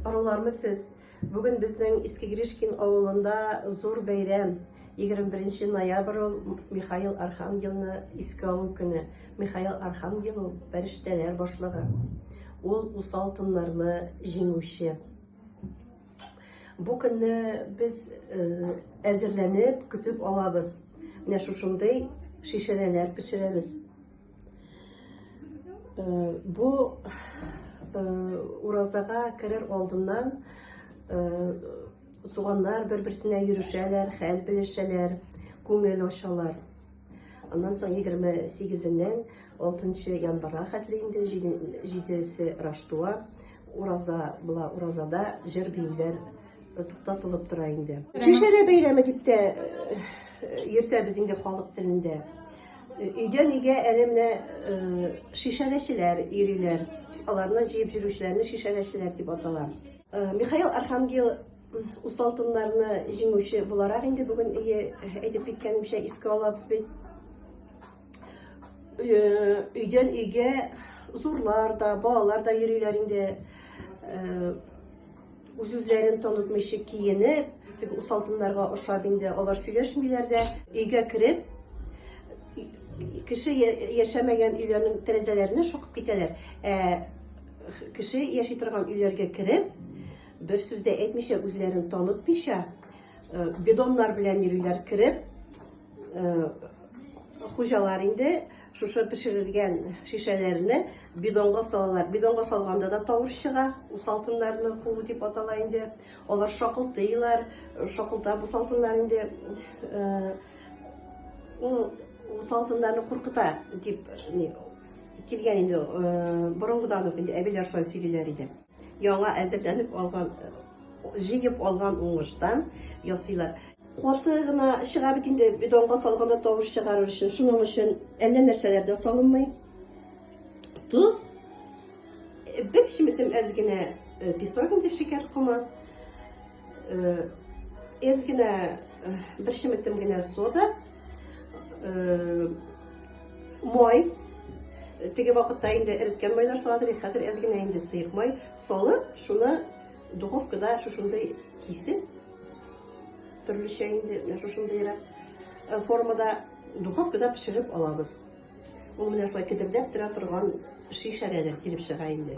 Аралармы сез? Бүген безнең Иске Гришкин авылында зур бәйрәм. 21 ноябрь Михаил Архангелны искә алу көне. Михаил Архангел фәрештәләр башлыгы. Ул усал төннәрне җиңүче. Бу көнне без әзерләнеп көтеп алабыз. Менә шушындый шишәләр пешерәбез. Бу уразага керер алдыннан туганнар бер-берсенә йөрешәләр, хәл белешәләр, күңел ачалар. Аннан соң 28-ннән 6 январьга хәтле инде 7-се Раштуа уразада җыр биюләр туктатылып тора инде. Шишәле бәйрәме дип тә йөртәбез инде халык телендә. Өйдән өйгә әле менә шишәләчеләр йөриләр. Аларны җыеп җөрүчеләрне шишәләчеләр дип атала. Михаил Архангел усал төннәрне җиңүче буларак инде бүген әйтеп киткәнемчә искә алабыз бит. Өйдән өйгә зурлар да, балалар да йөриләр инде. Үзләрен танытмыйча киенеп, теге усал төннәргә ошап инде алар сөйләшмиләр дә, өйгә кереп кеше яшәмәгән өйләрнең тәрәзәләренә шакып китәләр. Кеше яши торган өйләргә кереп, бер сүз дә әйтмичә, үзләрен танытмыйча, бидоннар белән йөриләр кереп, хуҗалар инде шушы пешерелгән шишәләрне бидонга салалар. Бидонга салганда да тавыш чыга, усал төннәрне куу дип атала инде. Алар шакылтыйлар, шакылта бу салтыннар инде усал төннәрне куркыта дип килгән инде. Борынгыдан ук инде әбиләр шулай сөйлиләр иде. Яңа әзерләнеп алган, җыеп алган уңыштан ясыйлар. Каты гына чыга бит инде бидонга салганда тавыш чыгарыр өчен. Шуның өчен әллә нәрсәләр дә салынмый. Туз, бер чиметем әз генә песок инде шикәр комы, әз генә бер чиметем генә сода, май, теге вакытта инде эреткән майлар саладыр, хәзер әз генә инде сыек май салып, шуны духовкада шушындай кисеп, төрлечә инде шушындайрак формада духовкада пешереп алабыз. Ул менә шулай кедердәп тора торган шишәләр килеп чыга инде.